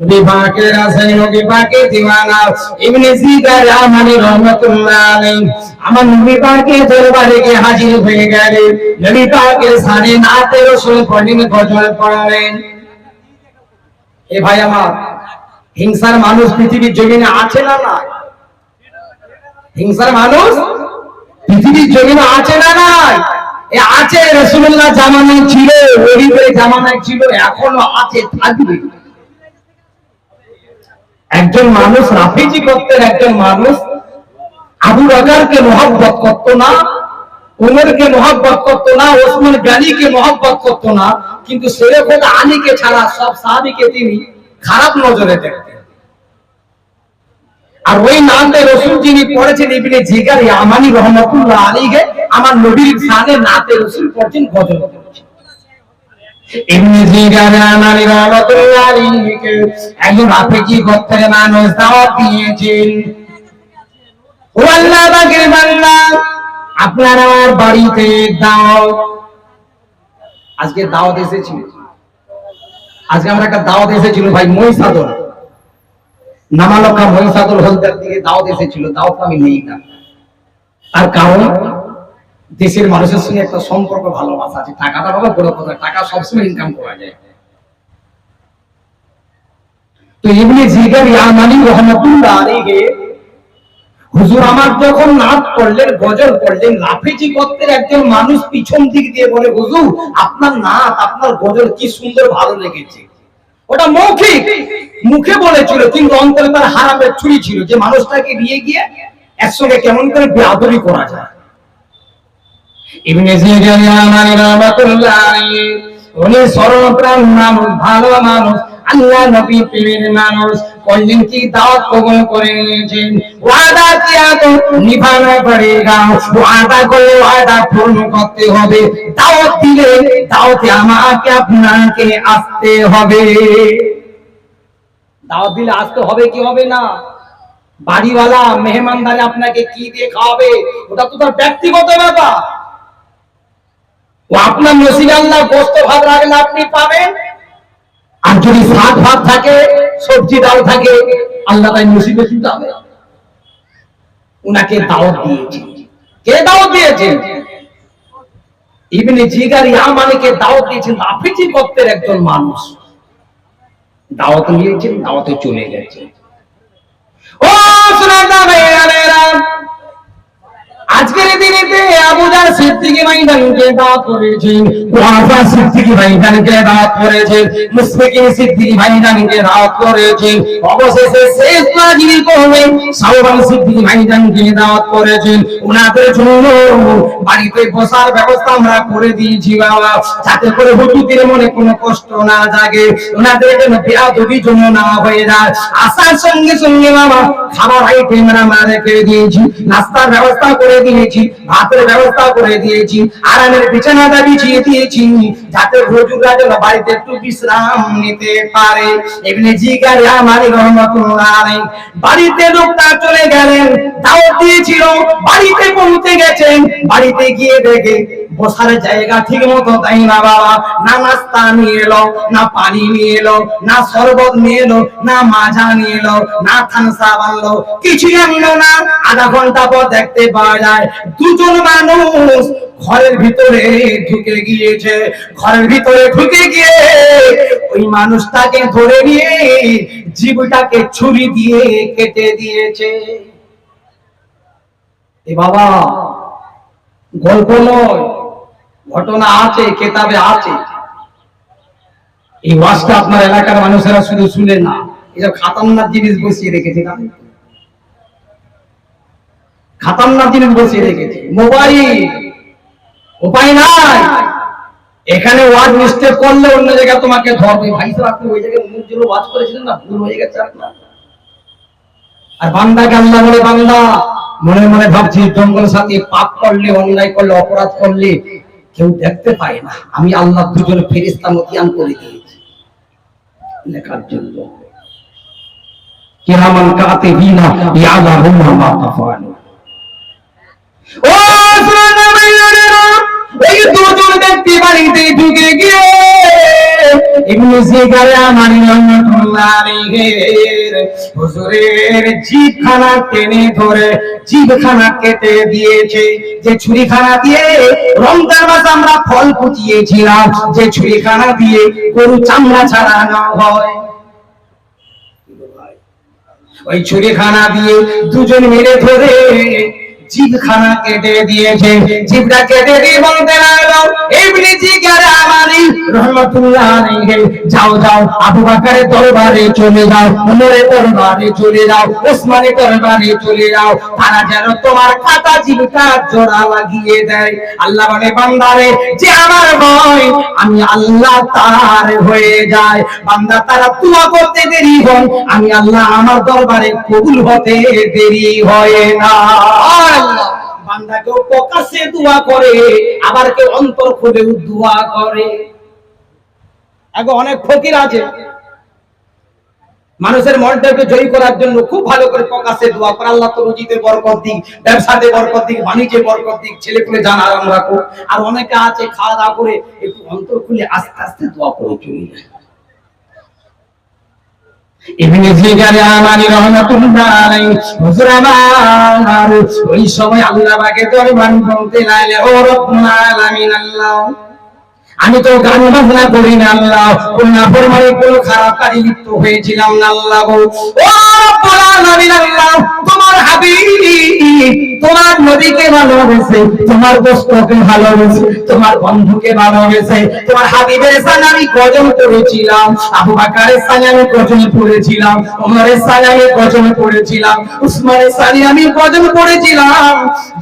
নবী পাকের রাসূল নবী পাকের দিওয়ানা ইবনে জিগার আমানি রাহমাতুল্লাহ আলাইহি আমার নবী পাকের দরবারে গিয়ে হাজির হয়ে গেলেন। নবী পাকের সানে নাতে রাসূল পড়লেন, গজল পড়লেন। এ ভাই আমার, হিংসার মানুষ পৃথিবীর জমিনে আছে না না? হিংসার মানুষ পৃথিবীর জমিনে আছে না না? এ আছে। রাসূলুল্লাহ জামানায় ছিল, ওলিদের জামানায় ছিল, এখনো আছে, থাকবে। একজন মানুষ রাফিজি করতেন, একজন মানুষ আবু বকরকে মহব্বত করতো না, উমরকে মহব্বত করতো না, ওসমান গনিকে মহব্বত করতো না, কিন্তু সেরকম আলীকে ছাড়া সব সাহাবীকে তিনি খারাপ নজরে দেখতেন। আর ওই নাতে রাসূল যিনি পড়েছেন ইবনে জিগার ইয়ামানি রাহমাতুল্লাহ আলাইহি, আমার নবীর শানে নাতে রাসূল পড়ছেন, গজল পড়ছেন। ইবনে জিগার ইয়ামানি রাহমাতুল্লাহ আলাইহি একজন রাফিজি করতেন মানুষ দাওয়াত দিয়েছেন, ও আল্লাহ পাকের বান্দা আপনার আমার বাড়িতে দাওয়াত। আজকে দাওয়াত এসেছিল, আজকে আমরা একটা দাওয়াত এসেছিল ভাই, মহিষাদল নামালকা মহিষাদল হলদার দিকে দাওয়াত এসেছিল। দাওয়াত আমি নেই না, তার কারণ দেশের মানুষের সঙ্গে একটা সম্পর্ক ভালোবাসা আছে। টাকাটা বাবা বড় কথা, টাকা সবসময় ইনকাম করা যায়। তো ইবনে জিগার ইয়ামানি রাহমাতুল্লাহ আলাইহি হুজুর আমার যখন নাত পড়লেন, গজল পড়লেন, লাফিজি করতেন, একজন মানুষ পিছন দিক দিয়ে বলে, হুজুর আপনার নাত আপনার গজল কি সুন্দর, ভালো লেগেছে। ওটা মৌখিক, মুখে বলেছিল, কিন্তু অন্তরে তার হারামের ছুরি ছিল, যে মানুষটাকে নিয়ে গিয়ে একসঙ্গে কেমন করে বেয়াদবি করা যায়। ইবনে জিগার ইয়ামানি রাহমাতুল্লাহ আলাইহি উনি সরলপ্রাণ মানুষ, ভালো মানুষ, আল্লাহ নবী প্রেমের মানুষ, করলেন কি দাওয়াত কবুল করে নিয়েছেন। ওয়াদা কিয়া তো নিভানা পড়েগা, ওয়াদা করলে ওয়াদা পূর্ণ করতে হবে। দাওয়াত দিলে দাওয়াতে আমাকে আপনাকে আসতে হবে। দাওয়াত দিলে আসতে হবে কি হবে না? বাড়িওয়ালা মেহমানদারে আপনাকে কি দিয়ে খাওয়াবে ওটা তো তার ব্যক্তিগত ব্যাপার। ও আপনার নসিবে আল্লাহ গোশত ভাত রাখলে আপনি পাবেন, আর যদি শাক ভাত থাকে, সবজি ডাল থাকে, আল্লাহ তাই নসিবে দিতে হবে। উনাকে দাওয়াত দিয়েছে। কে দাওয়াত দিয়েছেন? ইবনে জিগার ইয়ামানিকে দাওয়াত দিয়েছেন রাফিজি গোত্রের একজন মানুষ। দাওয়াত নিয়েছেন, দাওয়াতে চলে গেছে। ও সুনাদা ভাইয়েরা, আজকের দিনেতে আবু জার সিদ্দিকী ভাইজানকে দাওয়াত করেছেন, ওয়াফা সিদ্দিকী ভাইজানকে দাওয়াত করেছেন, মুসফিকিন সিদ্দিকী ভাইজানকে দাওয়াত করেছেন, অবশেষে শেষ নাজিল করবে শাওবান সিদ্দিকী ভাইজানকে দাওয়াত করেছেন। ওনাদের জন্য বাড়িতে বসার ব্যবস্থা আমরা করে দিয়েছি বাবা, যাতে করে হুজুরদের মনে কোনো কষ্ট না জাগে, ওনাদের জন্য বেয়াদবি জন্য না হয়ে যায়। আসার সঙ্গে সঙ্গে বাবা খাবার আইটেম আমরা রেখে দিয়েছি, নাস্তার ব্যবস্থা করে দিয়েছি, ভাতের ব্যবস্থা করে দিয়েছি, আরামের বিছানাটা বিছিয়ে দিয়েছি, যাতে হুজুররা যেন বাড়িতে একটু বিশ্রাম নিতে পারে। ইবনে জিগার ইয়ামানি রাহমাতুল্লাহ আলাইহি বাড়িতে লোকটা চলে গেলেন, দাওয়াত দিয়েছিল, বাড়িতে পৌঁছে গেছেন, বাড়িতে গিয়ে দেখে বসার জায়গা ঠিক মতো তাই না বাবা, না নাস্তা নিয়ে এলো, না পানি নিয়ে এলো, না শরবত নিয়ে এলো, না মাজা নিয়ে এলো, না থানসা বানলো, কিছুই আনলো না। আধা ঘন্টা পর দেখতে পাওয়া যায় দুজন মানুষ ঘরের ভিতরে ঢুকে গিয়েছে। ঘরের ভিতরে ঢুকে গিয়ে ওই মানুষটাকে ধরে নিয়ে জিভটাকে ছুরি দিয়ে কেটে দিয়েছে। এ বাবা গল্প নয়, ঘটনা আছে, কেতাবে আছে। এই ওয়াজটা আপনার এলাকার মানুষেরা শুধু শুনে না, এসব খাতারনাক জিনিস বসিয়ে রেখেছে, খাতারনাক জিনিস বসিয়ে রেখেছে। মোবাইল উপায় নাই, এখানে ওয়াজ মিস্টেক করলে অন্য জায়গায় তোমাকে ধরবে। ভাই সাহেব আপনি ওই জায়গায় মুখ জুড়ে ওয়াজ করেছিলেন না, ভুল হয়ে গেছে আপনার। আর বান্দাকে আল্লাহ বলে, বান্দা মনে মনে ভাবছি জঙ্গল সাথে পাপ করলে, অন্যায় করলে, অপরাধ করলে কেউ দেখতে পায় না, আমি আল্লাহ দুজন ফেরেশতা মোতায়েন করে দিয়েছি লেখার জন্য। কিরামান কাতিবিনা ইয়ালামুনা মা তাফআলুন। ও সুবহানাল্লাহ, এই দুজন ব্যক্তি বাড়িতে ঢুকে গিয়ে ইবনে জিগারে আমানি রহমাতুল্লাহ আলাইহির হুজুরের জিভখানা টেনে ধরে জিভখানা কেটে দিয়েছে। যে ছুরিখানা দিয়ে রমজান মাসে আমরা ফল কুচিয়েছিলাম, যে ছুরিখানা দিয়ে গরু চামড়া ছাড়ানো হয়, ওই ছুরিখানা দিয়ে দুজন মিলে ধরে জিভখানা কেটে দিয়েছে। জিভটা কেটে দিয়ে বলতে লাগলো, ইবনে জিগারে আমানি রাহমাতুল্লাহ আলাইহি, যাও যাও আবু বকরের দরবারে চলে যাও, ওমরের দরবারে চলে যাও, ওসমানের দরবারে চলে যাও, তারা যেন তোমার কাটা জিভটা জোড়া লাগিয়ে দেয়। আল্লাহ বলে, বান্দারে যে আমার ভয় আমি আল্লাহ তার হয়ে যায়, বান্দা তারা দোয়া করতে দেরি হয়, আমি আল্লাহ আমার দরবারে কবুল হতে দেরি হয় না। বান্দা কেউ প্রকাশ্যে দোয়া করে, আবার কেউ অন্তর খুলে দোয়া করে। এখন অনেক ফকির আছে মানুষের মনটাকে জয় করার জন্য খুব ভালো করে প্রকাশ্যে দোয়া করে, আল্লাহ তো রুজিতে বরকত দিক, ব্যবসাতে বরকত দিক, বাণিজ্যে বরকত দিক, ছেলে পুলে জান আরাম রাখো। আর অনেকে আছে খাওয়া দাওয়া করে একটু অন্তর খুলে আস্তে আস্তে দোয়া করে চলে যায়। ইবনে জিগারে আমানি রাহমাতুল্লাহ আলাইহি হুজুর আমার ওই সময় আল্লাহ পাকে দরবার বলতে লাগলেন, ও রব্বুল আলামিন আল্লাহ, আমি তো গান বাজনা করি না আল্লাহ, কোন নাফরমানি কোন খারাপ কাজে লিপ্ত হয়েছিলাম না আল্লাহ গো। ও রব্বুল আলামিন আল্লাহ, তোমার হাবিব তোমার নবীকে ভালোবেসে, তোমার দোস্তকে ভালোবেসে, তোমার বন্ধুকে ভালোবেসে, তোমার হাবিবের সাথে আমি গজল করেছিলাম, আবু বকরের সাথে আমি গজল করেছিলাম, ওমরের সাথে আমি গজল করেছিলাম, উসমানের সাথে আমি গজল করেছিলাম,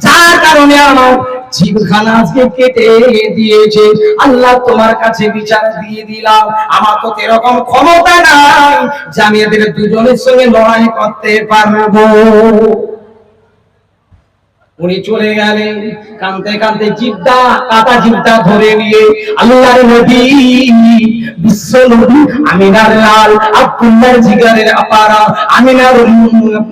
যার কারণে আমার জিভখানা আজকে কেটে দিয়েছে। আল্লাহ তোমার কাছে বিচার দিয়ে দিলাম, আমার তো এরকম ক্ষমতা নাই যে আমি এদের দুজনের সঙ্গে লড়াই করতে পারবো। উনি চলে গেলেন, কাঁদতে কাঁদতে জিভটা কাটা জিভটা ধরে নিয়ে আল্লাহর নবী বিশ্ব নবী আমিনার লাল আব্দুল্লাহর জিগারের আপারা আমিনার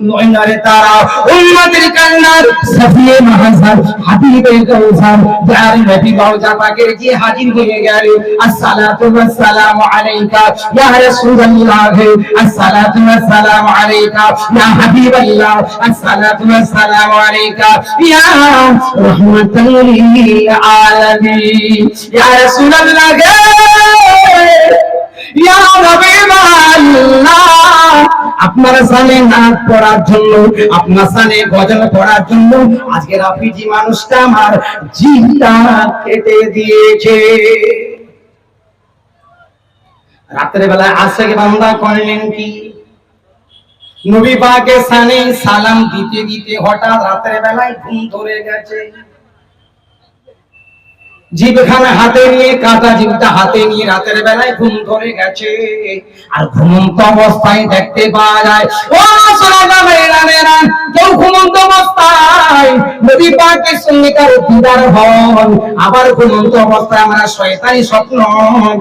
নয়নারে তারা উম্মতের কান্নার সাফিয়ে মাহজার হাবিবে কাউসার যার নবী রওজা পাকের যে হাজির হয়ে গেল, আসসালাতু ওয়াসসালামু আলাইকা ইয়া রাসূলুল্লাহ, আসসালাতু ওয়াসসালামু আলাইকা ইয়া হাবিবাল্লাহ, আসসালাতু ওয়াসসালামু আলাইকা ইয়া রাহমাতাল লিল আলামিন, ইয়া রাসূলুল্লাহ, ইয়া হাবিবাল্লাহ, আপনার সামনে নাচ পড়ার জন্য, আপনার সামনে গজল পড়ার জন্য আজকে রাফিজি মানুষটা আমার জিভটা কেটে দিয়েছে। রাতের বেলায় আশেক বান্দা করলেন কি, নবী পাকের সামনে সালাম দিতে দিতে হঠাৎ রাতের বেলায় ঘুম ধরে গেছে। জিভখানা হাতে নিয়ে, কাটা জিভটা হাতে নিয়ে রাতের বেলায় ঘুম ধরে গেছে। আর ঘুমন্ত অবস্থায় দেখতে পাওয়া যায়, ও সোনাদামেরা, কেউ ঘুমন্ত অবস্থায় নবী পাকের সঙ্গে কারো দিদার হন, আবার ঘুমন্ত অবস্থায় আমরা শয়তানি স্বপ্ন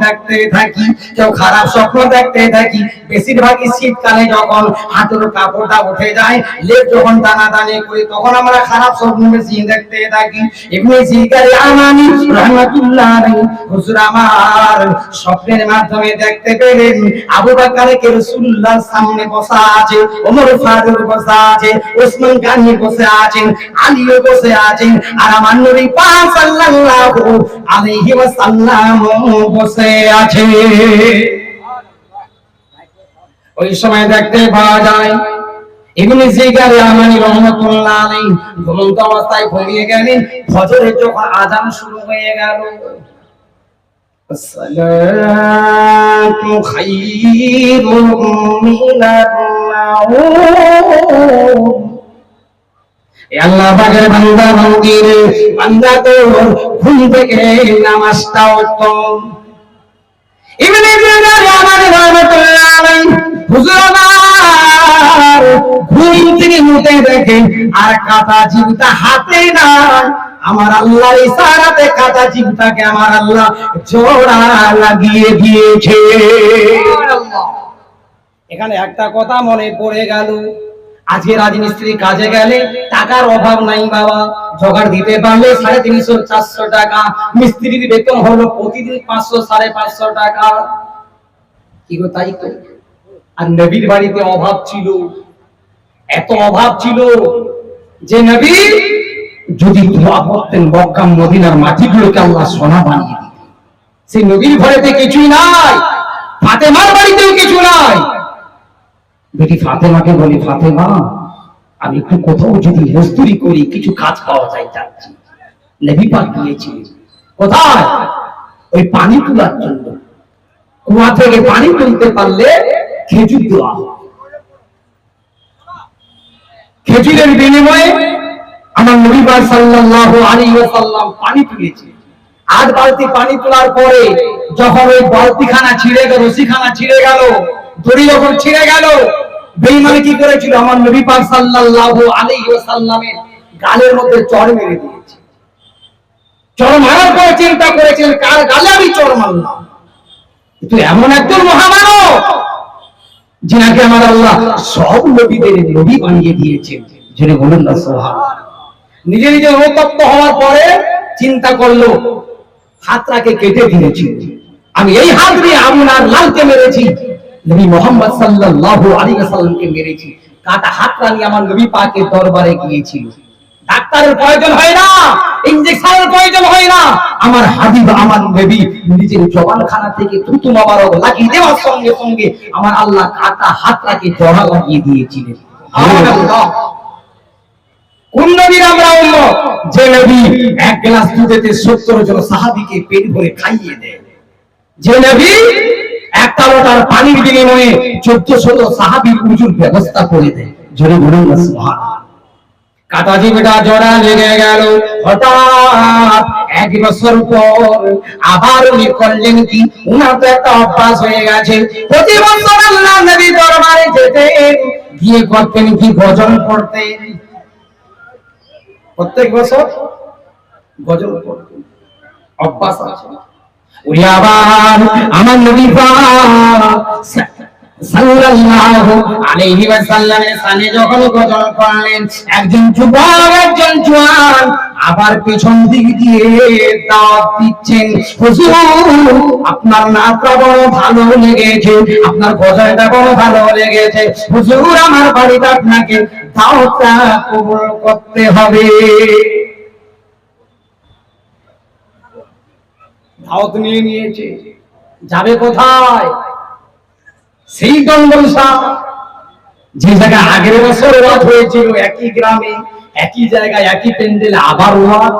দেখতে থাকি, কেউ খারাপ স্বপ্ন দেখতে থাকি। বেশিরভাগই শীতকালে যখন হাঁটুর কাপড়টা উঠে যায়, লেপ যখন টানাটানি করি, তখন আমরা খারাপ স্বপ্ন বেশি দেখতে থাকি। ইবনে জিগারে আমানি রাহমাতুল্লাহ আলাইহি হুজুর আমার স্বপ্নের মাধ্যমে দেখতে পেলেন আবু বকরকে রাসূলুল্লাহর সামনে বসা আছে, ওমর ফারুক বসা আছে, ওসমান গনি বসে আছেন, আলীও বসে আছেন, আর আমার নবী পাক সাল্লাল্লাহু আলাইহি ওয়াসাল্লাম বসে আছে। ওই সময় দেখতে পাওয়া যায় ইবনে জিগারে আমানি রাহমাতুল্লাহ আলাইহি ঘুমন্ত অবস্থায় ঘুমিয়ে গেলেন। ফজরের যখন আযান শুরু হয়ে গেল, আসসালাতু খায়রুম মিনান নাওম, এ আল্লাহ পাকের বান্দা বান্দির বান্দা তো ঘুম থেকে নামাজটা উত্তম। ইবনে জিগারে আমানি রাহমাতুল্লাহ আলাইহি হুজুর আমার ঘুম থেকে উঠে দেখে আর কাটা জিভটা হাতে না, আমার আল্লাহর ইশারাতে কাটা জিভটাকে আমার আল্লাহ জোড়া লাগিয়ে দিয়েছে। এখানে একটা কথা মনে পড়ে গেল, আজকে রাজমিস্ত্রি কাজে গেলে টাকার অভাব নাই বাবা, জোগাড় দিতে পারলে 350-400 টাকা, মিস্ত্রির বেতন হলো প্রতিদিন 500-550 টাকা। কি গো তাই তো। আর নবীর বাড়িতে অভাব ছিল, এত অভাব ছিল যে নবী যদি দোয়া করতেন মক্কা মদিনার মাটিগুলোকে আল্লাহ সোনা বানিয়ে দিতেন। সেই নবীর ঘরেতে কিছুই নাই, ফাতেমার বাড়িতেও কিছু নাই। বেটি ফাতেমাকে বলি, ফাতেমা আমি একটু কোথাও যদি মজদুরি করি কিছু কাজ পাওয়া যায় যাচ্ছি। নবী পাক গিয়েছিলেন কোথায়? ওই পানি তোলার জন্য। কুয়া থেকে পানি তুলতে পারলে খেজুর দেওয়া হবে, খেজুরের বিনিময়ে আমার নবী পাক সাল্লাল্লাহু আলাইহি ওয়াসাল্লাম পানি তুলেছে। 8 বালতি পানি তোলার পরে যখন ওই বালতিখানা ছিঁড়ে গেল, রশিখানা ছিঁড়ে গেল, দড়ি যখন ছিঁড়ে গেল, বেঈমান কি করেছিল? আমার নবী পাক সাল্লাল্লাহু আলাইহি ওয়াসাল্লামের গালের মধ্যে চড় মেরে দিয়েছে। চড় মারার পর চিন্তা করেছেন কার গালে আমি চড় মারলাম। কিন্তু এমন একজন মহামানব যিনাকে আমার আল্লাহ সব নবীদের নবী বানিয়ে দিয়েছেন, যিনি বলেন না সুবহানাল্লাহ। নিজে নিজে অনুতপ্ত হওয়ার পরে চিন্তা করলো হাতটাকে কেটে দিয়েছি, আমি এই হাত দিয়ে আপনার লালকে মেরেছি, নবী মুহাম্মদ সাল্লাল্লাহু আলাইহি ওয়াসাল্লামকে মেরেছি। কাটা হাতটা নিয়ে আমার নবী পাকের দরবারে গিয়েছিল। ডাক্তারের প্রয়োজন হয় না, ইনজেকশনের প্রয়োজন হয় না, আমার হাবিব আমার নবী নিজের জবানখানা থেকে থুতু মোবারক লাগিয়ে দেওয়ার সঙ্গে সঙ্গে আমার আল্লাহ কাটা হাতটাকে জড়া লাগিয়ে দিয়েছিলেন। সুবহানাল্লাহ। কোন নবীর আমরা উম্মত যে নবী এক গ্লাস দুধেতে 70 জন সাহাবীকে পেট ভরে খাইয়ে দেয়, যে নবী একটা লোটার পানির বিনিময়ে 1400 সাহাবীর উজুর ব্যবস্থা করে দেয়। জোরে বলুন না সুবহানাল্লাহ। কাটা জিভটা জোড়া লেগে গেল। হঠাৎ 1 বছর পর আবার উনি করলেন কি, উনার তো একটা অভ্যাস হয়ে গেছে, প্রতি বছর আল্লাহ নবী দরবারে যেতেন, গিয়ে করতেন কি, গজল পড়তেন। প্রত্যেক বছর গজল পড়তেন, অভ্যাস আছে। ওই আবার আমার নবী পাক সাল্লাল্লাহু আলাইহি ওয়াসাল্লামের সামনে যখন গজল পড়লেন, একজন যুবক একজন জওয়ান আবার পিছন দিক দিয়ে দাওয়াত দিচ্ছেন, হুজুর আপনার নাচটা বড় ভালো লেগেছে, আপনার গজলটা বড় ভালো লেগেছে, হুজুর আমার বাড়িতে আপনাকে দাওয়াতটা কবুল করতে হবে। দাওয়াত নিয়ে নিয়েছে, যাবে কোথায়? সেই গঙ্গলসা যে জায়গায় আগের বছর ওয়াজ হয়েছিল, একই গ্রামে একই জায়গায় একই প্যান্ডেলে আবার ওয়াজ।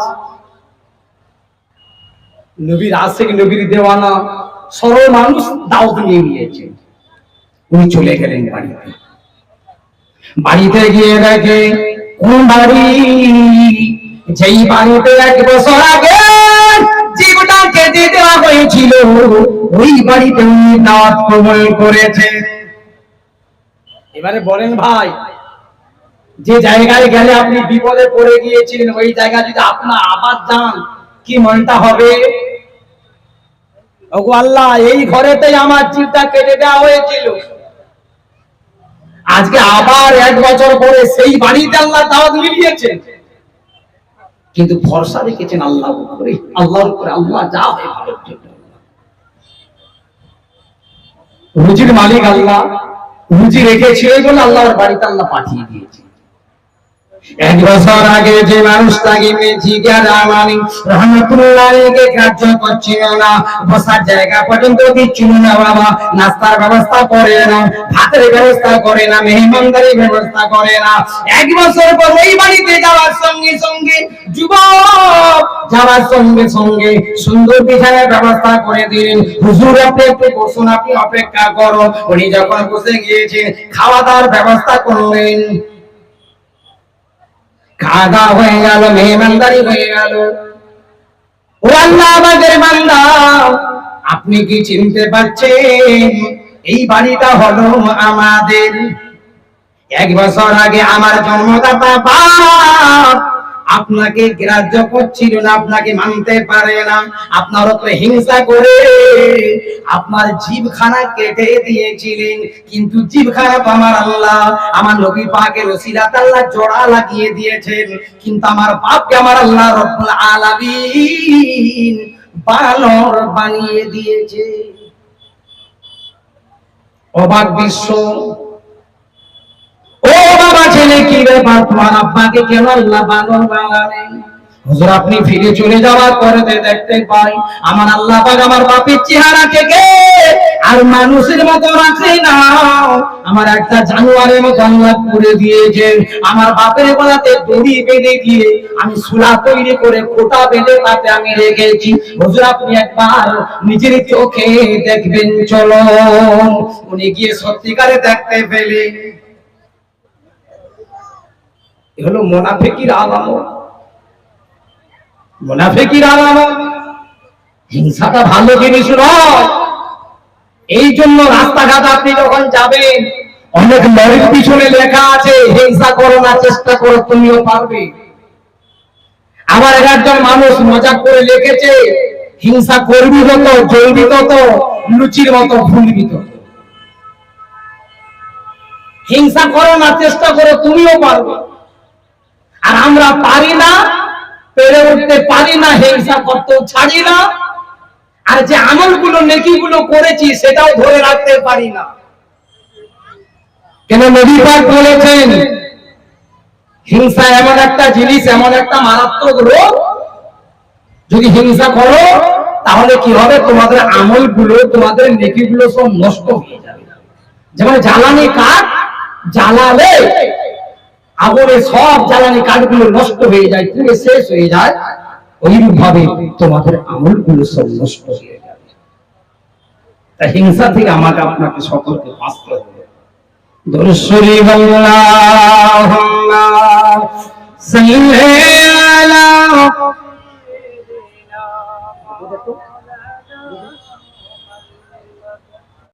নবীর আশিক, নবীর দেওয়ানা সরল মানুষ দাওয়াত নিয়ে নিয়েছে। উনি চলে গেলেন বাড়িতে। বাড়িতে গিয়ে দেখে কোন বাড়ি, যেই বাড়িতে 1 বছর আগে জীবটা কেটে দেওয়া হয়েছিল, ওই বাড়িতে উনি দাওয়াত কবুল করেছে। এবারে বলেন ভাই, যে জায়গায় গেলে আপনি বিপদে পড়ে গিয়েছিলেন, ওই জায়গায় যদি আপনার আবার যান, কি মনটা হবে? ওগো আল্লাহ, এই ঘরেতেই আমার জীবটা কেটে দেওয়া হয়েছিল, আজকে আবার 1 বছর পরে সেই বাড়িতে আল্লাহ দাওয়াত দিয়েছেন। কিন্তু ভরসা রেখেছেন আল্লাহর উপরে, আল্লাহর উপরে, আল্লাহ যা হয় ভালোর জন্য। রুজির মালিক আল্লাহ, রুজি রেখেছে বলে আল্লাহর বাড়িতে আল্লাহ পাঠিয়ে দিয়েছে। 1 বছর আগে যে মানুষটাকে জিজ্ঞাসা রামানি রহমাতুল্লাহকে কার্য করছিল না, বসার জায়গা পর্যন্ত দিচ্ছিল না বাবা, নাস্তার ব্যবস্থা করে না, ভাতের ব্যবস্থা করে না, মেহমানদারির ব্যবস্থা করে না। 1 বছর পর ওই বাড়িতে যাওয়ার সঙ্গে সঙ্গে, যুবক যাওয়ার সঙ্গে সঙ্গে সুন্দর বিছানার ব্যবস্থা করে দিলেন। হুজুর আপনি একটু বসুন, আপনি অপেক্ষা করুন। উনি যখন বসে গিয়েছেন, খাওয়া দাওয়ার ব্যবস্থা করলেন। খাওয়া হয়ে গেল, মেহমানদারি হয়ে গেল। ও আল্লাহ আমাদের বান্দা, আপনি কি চিনতে পারছেন এই বাড়িটা হলো আমাদের? 1 বছর আগে আমার জন্মদাতা বাপ আপনাকে গ্রাহ্য করছিল না, আপনাকে মানতে পারে না, আপনার উপরে হিংসা করে আপনার জিভখানা কেটে দিয়েছিলেন। কিন্তু জিভখানা তো আমার আল্লাহ, আমার নবী পাকের ওসিলাতে আল্লাহ জোড়া লাগিয়ে দিয়েছেন। কিন্তু আমার বাপকে আমার আল্লাহ রব্বুল আলামিন বানর বানিয়ে দিয়েছে। অবাক বিশ্ব। ও বাবা ছেলে কি ব্যাপার, তোমার আব্বাকে কেন আল্লাহ পাগল বানালেন? হুজুর আপনি ফিরে চলে যাওয়ার পরে দেখতে পাই আমার আল্লাহ পাক আমার বাপের চেহারাকে কে আর মানুষের মতো রাখে না, আমার একটা জানোয়ারের মতো আল্লাহ করে দিয়েছে। আমার বাপের গলাতে দড়ি বেঁধে দিয়ে আমি সুলা তৈরি করে খোটা বেঁধে তাতে আমি রেখেছি। হুজুর আপনি একবার নিজের চোখে দেখবেন, চলো। উনি গিয়ে সত্যিকারে দেখতে পেলে এ হলো মুনাফিকির আলামত। মুনাফিকির আলামত। হিংসাটা ভালো জিনিস নয়। এই জন্য রাস্তাঘাট আপনি যখন যাবেন অনেক লরির পিছনে লেখা আছে হিংসা করো না, চেষ্টা করো তুমিও পারবে। আবার একজন মানুষ মজাক করে লিখেছে হিংসা করবি তত জ্বলবি তত লুচির মতো ফুলবি তত। হিংসা করো না, চেষ্টা করো তুমিও পারবে। আর আমরা পারি না, পেরে উঠতে পারি না, হিংসা করতেও ছাড়ি না। আর যে আমলগুলো নেকিগুলো করেছি সেটাও ধরে রাখতে পারি না। কেন নবী পাক বলেছেন হিংসা এমন একটা জিনিস, এমন একটা মারাত্মক রোগ, যদি হিংসা করো তাহলে কি হবে, তোমাদের আমলগুলো তোমাদের নেকিগুলো সব নষ্ট হয়ে যাবে। যেমন জ্বালানি কাঠ জ্বালালে আগুনে সব জ্বালানি কাঠগুলো নষ্ট হয়ে যায়, পুড়ে শেষ হয়ে যায়, ওইরূপ ভাবে তোমাদের আমলগুলো সব নষ্ট হয়ে যাবে। তাই হিংসা থেকে আমাকে আপনাকে সকলকে বাঁচতে হবে। দরুদ শরীফ আল্লাহুম্মা সাল্লি আলা